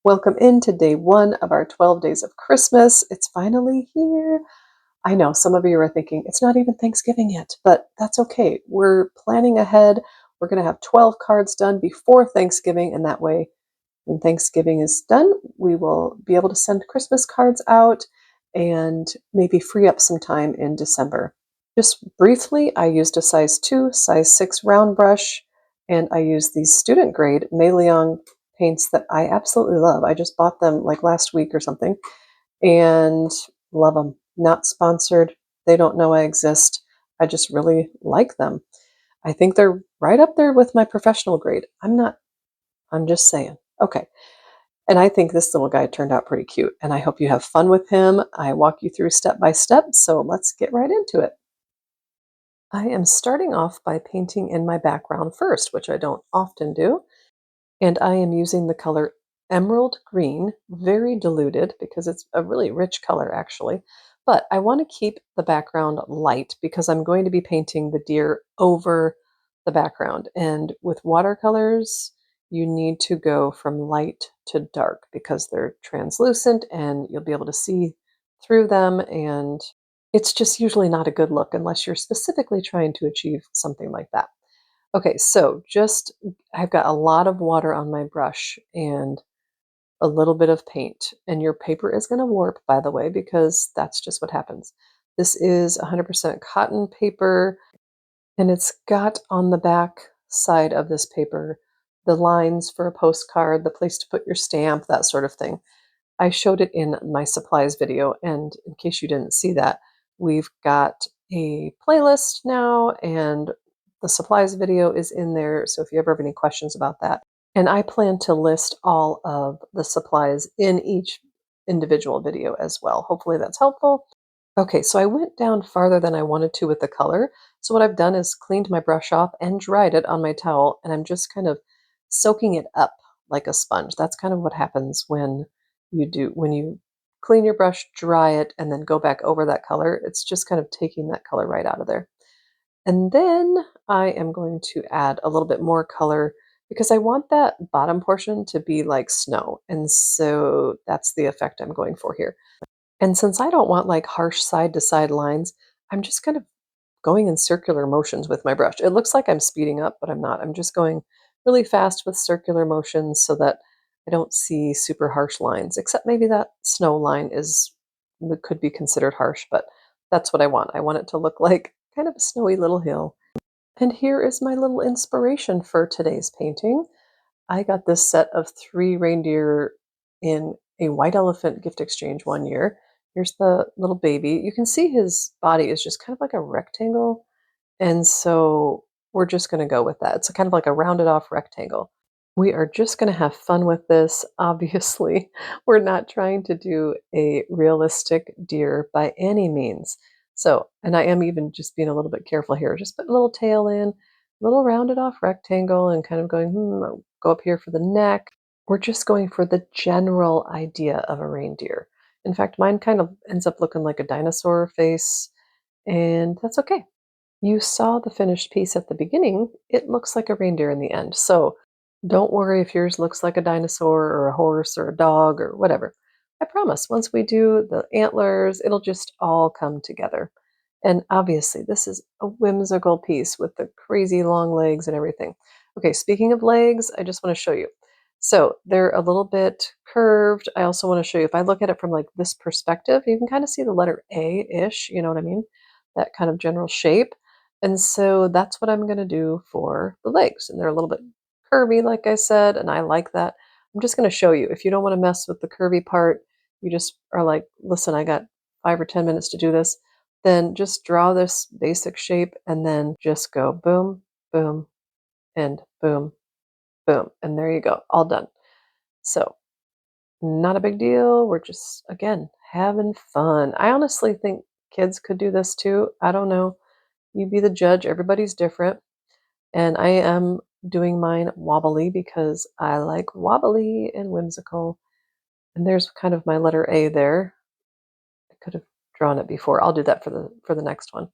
Welcome into day one of our 12 days of Christmas. It's finally here. I know some of you are thinking it's not even Thanksgiving yet, but that's okay. We're planning ahead. We're going to have 12 cards done before Thanksgiving, and that way, when Thanksgiving is done, we will be able to send Christmas cards out and maybe free up some time in December. Just briefly, I used a size 2, size 6 round brush, and I used these student grade MeiLiang paints that I absolutely love. I just bought them like last week or something and love them. Not sponsored. They don't know I exist. I just really like them. I think they're right up there with my professional grade. I'm just saying. Okay. And I think this little guy turned out pretty cute, and I hope you have fun with him. I walk you through step by step, so let's get right into it. I am starting off by painting in my background first, which I don't often do. And I am using the color emerald green, very diluted because it's a really rich color actually. But I want to keep the background light because I'm going to be painting the deer over the background. And with watercolors, you need to go from light to dark because they're translucent and you'll be able to see through them. And it's just usually not a good look unless you're specifically trying to achieve something like that. Okay, so just I've got a lot of water on my brush and a little bit of paint. And your paper is going to warp, by the way, because that's just what happens. This is 100% cotton paper, and it's got on the back side of this paper the lines for a postcard, the place to put your stamp, that sort of thing. I showed it in my supplies video, and in case you didn't see that, we've got a playlist now, and the supplies video is in there, so if you ever have any questions about that. And I plan to list all of the supplies in each individual video as well. Hopefully that's helpful. Okay, so I went down farther than I wanted to with the color. So what I've done is cleaned my brush off and dried it on my towel, and I'm just kind of soaking it up like a sponge. That's kind of what happens when you clean your brush, dry it, and then go back over that color. It's just kind of taking that color right out of there. And then I am going to add a little bit more color because I want that bottom portion to be like snow. And so that's the effect I'm going for here. And since I don't want like harsh side to side lines, I'm just kind of going in circular motions with my brush. It looks like I'm speeding up, but I'm not. I'm just going really fast with circular motions so that I don't see super harsh lines, except maybe that snow line could be considered harsh, but that's what I want. I want it to look like kind of a snowy little hill. And here is my little inspiration for today's painting. I got this set of 3 reindeer in a white elephant gift exchange one year. Here's the little baby. You can see his body is just kind of like a rectangle. And so we're just going to go with that. It's kind of like a rounded off rectangle. We are just going to have fun with this. Obviously, we're not trying to do a realistic deer by any means. So, and I am even just being a little bit careful here. Just put a little tail in, a little rounded off rectangle, and kind of going, I'll go up here for the neck. We're just going for the general idea of a reindeer. In fact, mine kind of ends up looking like a dinosaur face, and that's okay. You saw the finished piece at the beginning. It looks like a reindeer in the end. So don't worry if yours looks like a dinosaur or a horse or a dog or whatever. I promise, once we do the antlers, it'll just all come together. And obviously, this is a whimsical piece with the crazy long legs and everything. Okay, speaking of legs, I just want to show you. So they're a little bit curved. I also want to show you, if I look at it from like this perspective, you can kind of see the letter A-ish, you know what I mean? That kind of general shape. And so that's what I'm going to do for the legs. And they're a little bit curvy, like I said, and I like that. I'm just going to show you. If you don't want to mess with the curvy part, you just are like, listen, I got 5 or 10 minutes to do this, then just draw this basic shape and then just go boom, boom, and boom, boom. And there you go, all done. So not a big deal. We're just, again, having fun. I honestly think kids could do this too. I don't know. You be the judge. Everybody's different. And I am doing mine wobbly because I like wobbly and whimsical. And there's kind of my letter A there. I could have drawn it before. I'll do that for the next one.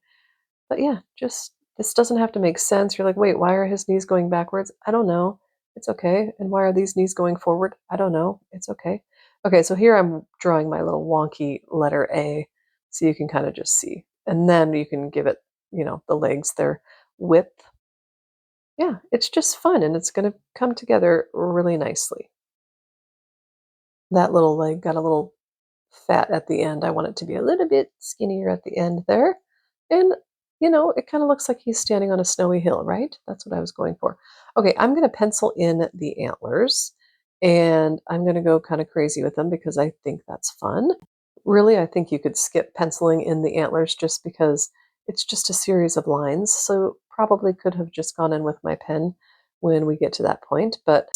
But yeah, just this doesn't have to make sense. You're like, wait, why are his knees going backwards? I don't know. It's okay. And why are these knees going forward? I don't know. It's okay. Okay, so here I'm drawing my little wonky letter A so you can kind of just see. And then you can give it, the legs their width. Yeah, it's just fun and it's going to come together really nicely. That little leg got a little fat at the end. I want it to be a little bit skinnier at the end there. And, it kind of looks like he's standing on a snowy hill, right? That's what I was going for. Okay, I'm going to pencil in the antlers and I'm going to go kind of crazy with them because I think that's fun. Really, I think you could skip penciling in the antlers just because it's just a series of lines. So probably could have just gone in with my pen when we get to that point. But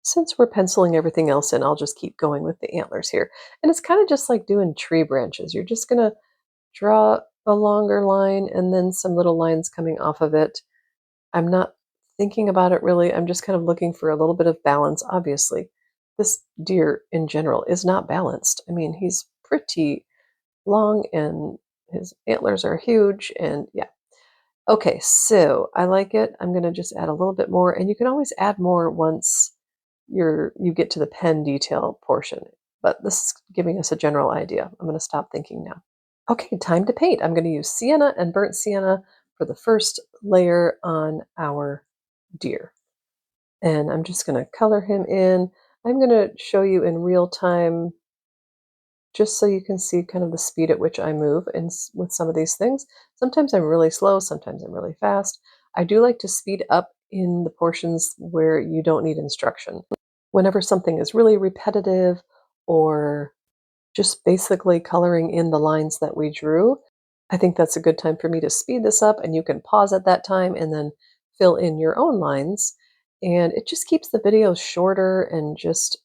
since we're penciling everything else in, I'll just keep going with the antlers here. And it's kind of just like doing tree branches. You're just going to draw a longer line and then some little lines coming off of it. I'm not thinking about it really. I'm just kind of looking for a little bit of balance. Obviously, this deer in general is not balanced. I mean, he's pretty long and his antlers are huge and yeah. Okay, so I like it. I'm going to just add a little bit more and you can always add more once you get to the pen detail portion. But this is giving us a general idea. I'm going to stop thinking now. Okay, time to paint. I'm going to use sienna and burnt sienna for the first layer on our deer. And I'm just going to color him in. I'm going to show you in real time just so you can see kind of the speed at which I move with some of these things. Sometimes I'm really slow, sometimes I'm really fast. I do like to speed up in the portions where you don't need instruction. Whenever something is really repetitive or just basically coloring in the lines that we drew, I think that's a good time for me to speed this up and you can pause at that time and then fill in your own lines. And it just keeps the videos shorter and just,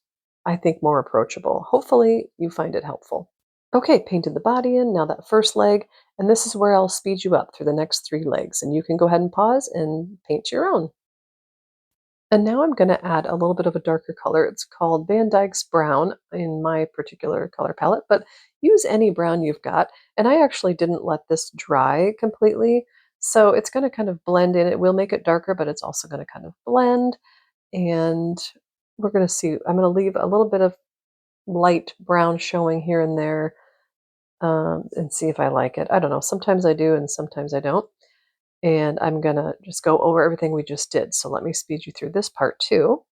I think, more approachable. Hopefully you find it helpful. Okay, painted the body in, now that first leg, and this is where I'll speed you up through the next 3 legs. And you can go ahead and pause and paint your own. And now I'm going to add a little bit of a darker color. It's called Van Dyke's Brown in my particular color palette, but use any brown you've got. And I actually didn't let this dry completely, so it's going to kind of blend in. It will make it darker, but it's also going to kind of blend. And we're going to see, I'm going to leave a little bit of light brown showing here and there and see if I like it. I don't know. Sometimes I do and sometimes I don't. And I'm going to just go over everything we just did. So let me speed you through this part too.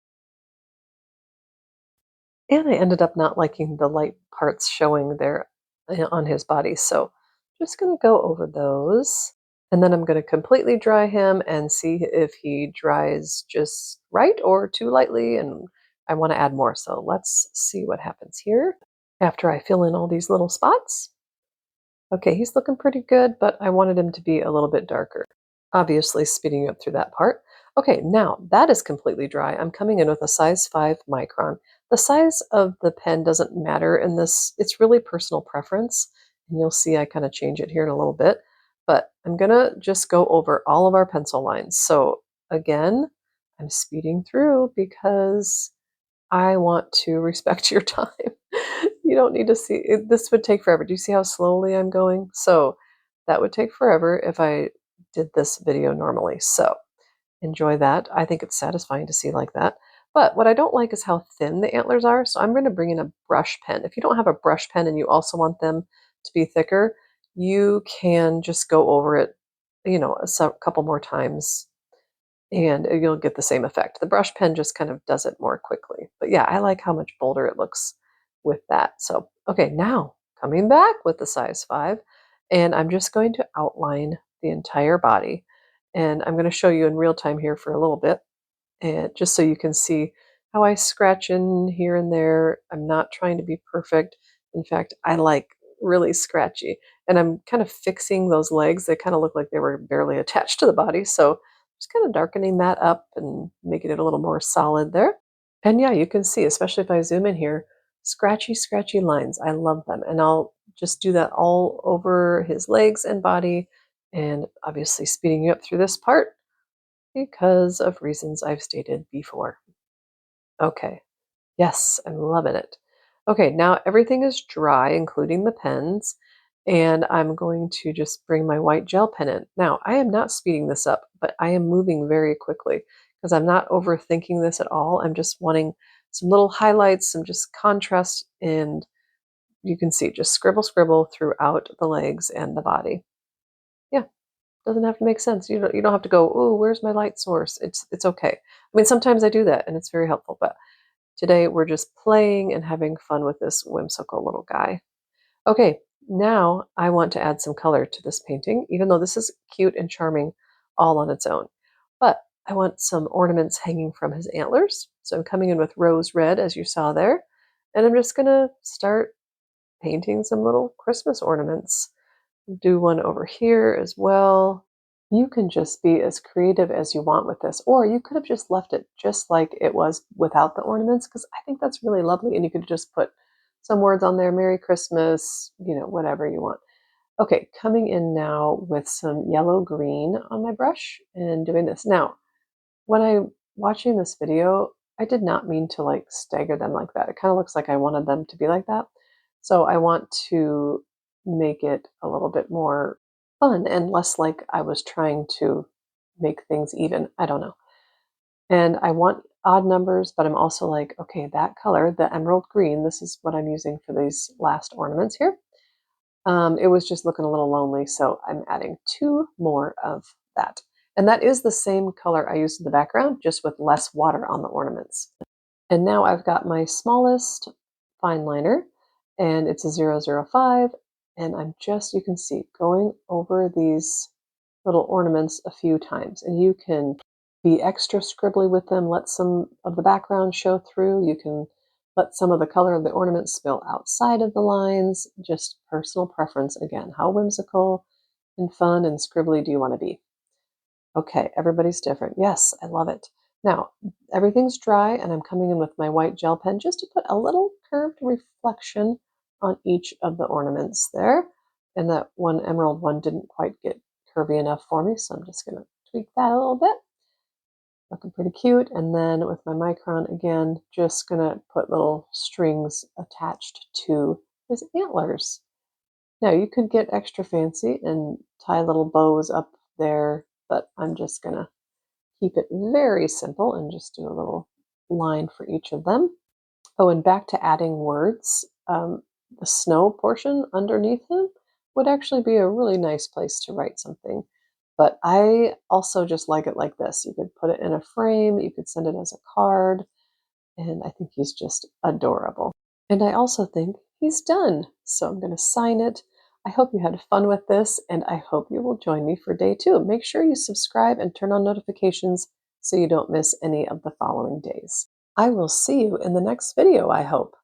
And I ended up not liking the light parts showing there on his body. So just going to go over those. And then I'm going to completely dry him and see if he dries just right or too lightly. And I want to add more. So let's see what happens here after I fill in all these little spots. Okay, he's looking pretty good, but I wanted him to be a little bit darker. Obviously speeding up through that part. Okay, now that is completely dry. I'm coming in with a size 5 micron. The size of the pen doesn't matter in this. It's really personal preference. And you'll see I kind of change it here in a little bit. But I'm going to just go over all of our pencil lines. So again, I'm speeding through because I want to respect your time. You don't need to see it. This would take forever. Do you see how slowly I'm going? So that would take forever if I did this video normally. So enjoy that. I think it's satisfying to see like that. But what I don't like is how thin the antlers are. So I'm going to bring in a brush pen. If you don't have a brush pen and you also want them to be thicker, you can just go over it, a couple more times and you'll get the same effect. The brush pen just kind of does it more quickly. But yeah, I like how much bolder it looks with that. So, okay, now coming back with the size 5, and I'm just going to outline the entire body. And I'm going to show you in real time here for a little bit, and just so you can see how I scratch in here and there. I'm not trying to be perfect. In fact, I like really scratchy. And I'm kind of fixing those legs. They kind of look like they were barely attached to the body. So just kind of darkening that up and making it a little more solid there. And yeah, you can see, especially if I zoom in here, scratchy, scratchy lines. I love them. And I'll just do that all over his legs and body. And obviously speeding you up through this part because of reasons I've stated before. Okay. Yes, I'm loving it. Okay, now everything is dry, including the pens, and I'm going to just bring my white gel pen in. Now, I am not speeding this up, but I am moving very quickly because I'm not overthinking this at all. I'm just wanting some little highlights, some just contrast, and you can see just scribble, scribble throughout the legs and the body. Yeah, doesn't have to make sense. You don't have to go, oh, where's my light source? It's okay. I mean, sometimes I do that and it's very helpful, but today we're just playing and having fun with this whimsical little guy. Okay, now I want to add some color to this painting, even though this is cute and charming all on its own. But I want some ornaments hanging from his antlers. So I'm coming in with rose red, as you saw there. And I'm just going to start painting some little Christmas ornaments. Do one over here as well. You can just be as creative as you want with this, or you could have just left it just like it was without the ornaments, because I think that's really lovely. And you could just put some words on there, Merry Christmas, whatever you want. Okay, coming in now with some yellow green on my brush and doing this. Now, when I'm watching this video, I did not mean to like stagger them like that. It kind of looks like I wanted them to be like that. So I want to make it a little bit more fun and less like I was trying to make things even. I don't know. And I want odd numbers, but I'm also like, okay, that color, the emerald green, this is what I'm using for these last ornaments here. It was just looking a little lonely, so I'm adding 2 more of that. And that is the same color I used in the background, just with less water on the ornaments. And now I've got my smallest fine liner, and it's a 005, and I'm just, you can see, going over these little ornaments a few times. And you can be extra scribbly with them, let some of the background show through. You can let some of the color of the ornament spill outside of the lines. Just personal preference again. How whimsical and fun and scribbly do you want to be? Okay, everybody's different. Yes, I love it. Now, everything's dry, and I'm coming in with my white gel pen just to put a little curved reflection on each of the ornaments there. And that one emerald one didn't quite get curvy enough for me, so I'm just going to tweak that a little bit. Looking pretty cute. And then with my micron again, just going to put little strings attached to his antlers. Now you could get extra fancy and tie little bows up there, but I'm just going to keep it very simple and just do a little line for each of them. Oh, and back to adding words. The snow portion underneath him would actually be a really nice place to write something. But I also just like it like this. You could put it in a frame, you could send it as a card, and I think he's just adorable. And I also think he's done. So I'm going to sign it. I hope you had fun with this, and I hope you will join me for day 2. Make sure you subscribe and turn on notifications so you don't miss any of the following days. I will see you in the next video, I hope.